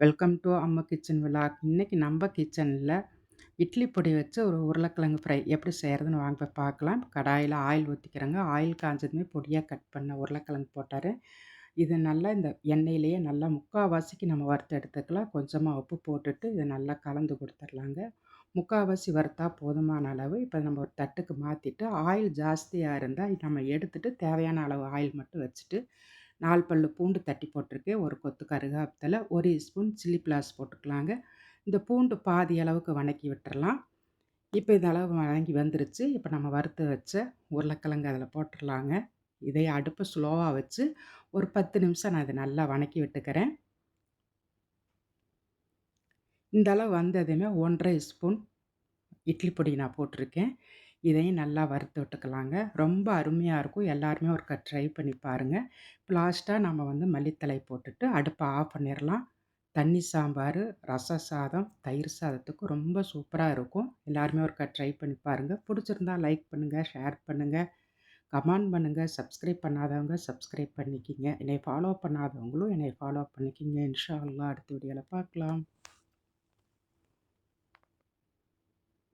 Welcome to அம்மா kitchen vlog. இன்னைக்கு நம்ம கிச்சனில் இட்லி பொடி வச்சு ஒரு உருளைக்கிழங்கு ஃப்ரை எப்படி செய்கிறதுன்னு வாங்க போய் பார்க்கலாம். கடாயில் ஆயில் ஊற்றிக்கிறேங்க. ஆயில் காஞ்சதுமே பொடியாக கட் பண்ண உருளைக்கிழங்கு போட்டார். இது நல்லா இந்த எண்ணெயிலேயே நல்லா முக்கால்வாசிக்கு நம்ம வறுத்து எடுத்துக்கலாம். கொஞ்சமாக உப்பு போட்டுட்டு இதை நல்லா கலந்து கொடுத்துர்லாங்க. முக்கால்வாசி வறுத்தா போதுமான அளவு. இப்போ நம்ம ஒரு தட்டுக்கு மாற்றிட்டு ஆயில் ஜாஸ்தியாக இருந்தால் நம்ம எடுத்துட்டு தேவையான அளவு ஆயில் மட்டும் வச்சுட்டு 4 பல்லு பூண்டு தட்டி போட்டிருக்கேன். ஒரு கொத்து கருவேப்பிலை, 1 ஸ்பூன் சில்லி ஃப்ளேக்ஸ் போட்டுக்கலாங்க. இந்த பூண்டு பாதி அளவுக்கு வதக்கி விட்டுறலாம். இப்போ இந்த அளவு வதங்கி வந்துருச்சு. இப்போ நம்ம வறுத்து வச்ச உருளைக்கிழங்கு அதில் போட்டுடலாங்க. இதை அடுப்பை ஸ்லோவாக வச்சு ஒரு 10 நிமிஷம் நான் இதை நல்லா வதக்கி விட்டுக்கிறேன். இந்த அளவு வந்ததுமே 1 1/2 ஸ்பூன் இட்லி பொடி நான் போட்டிருக்கேன். இதையும் நல்லா வறுத்து விட்டுக்கலாங்க. ரொம்ப அருமையாக இருக்கும். எல்லாருமே ஒருக்கா ட்ரை பண்ணி பாருங்கள். லாஸ்ட்டாக நம்ம மல்லித்தழை போட்டுட்டு அடுப்பை ஆஃப் பண்ணிடலாம். தண்ணி சாம்பார், ரச சாதம், தயிர் சாதத்துக்கு ரொம்ப சூப்பராக இருக்கும். எல்லாருமே ஒருக்கா ட்ரை பண்ணி பாருங்கள். பிடிச்சிருந்தா லைக் பண்ணுங்கள், ஷேர் பண்ணுங்கள், கமெண்ட் பண்ணுங்கள். சப்ஸ்கிரைப் பண்ணாதவங்க சப்ஸ்கிரைப் பண்ணிக்கிங்க. என்னை ஃபாலோ பண்ணாதவங்களும் என்னை ஃபாலோ பண்ணிக்கிங்க. இன்ஷா அல்லாஹ் அடுத்த வீடியோவில் பார்க்கலாம்.